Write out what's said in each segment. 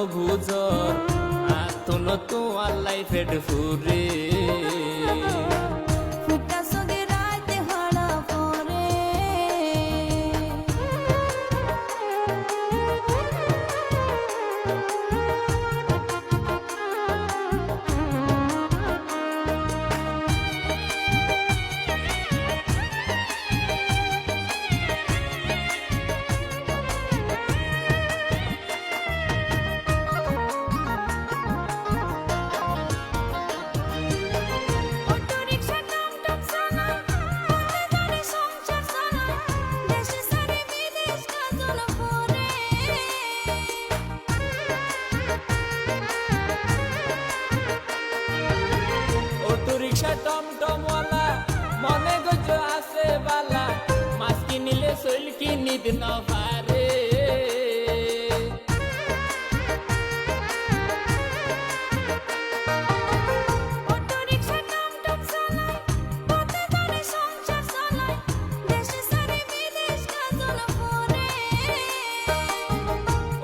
বুঝর আতন তোমার লাইফের ফুরে রিক্সা টমটমওয়ালা মনে গজ আছে বালা মাছ কিনিলে শৈল কিনি দিন পারে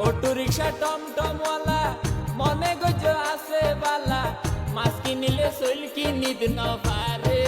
অটো রিক্সা টমটমওয়ালা মনে গজ আছে বালা মাছ কিনিলে শৈল কিনি দিন পারে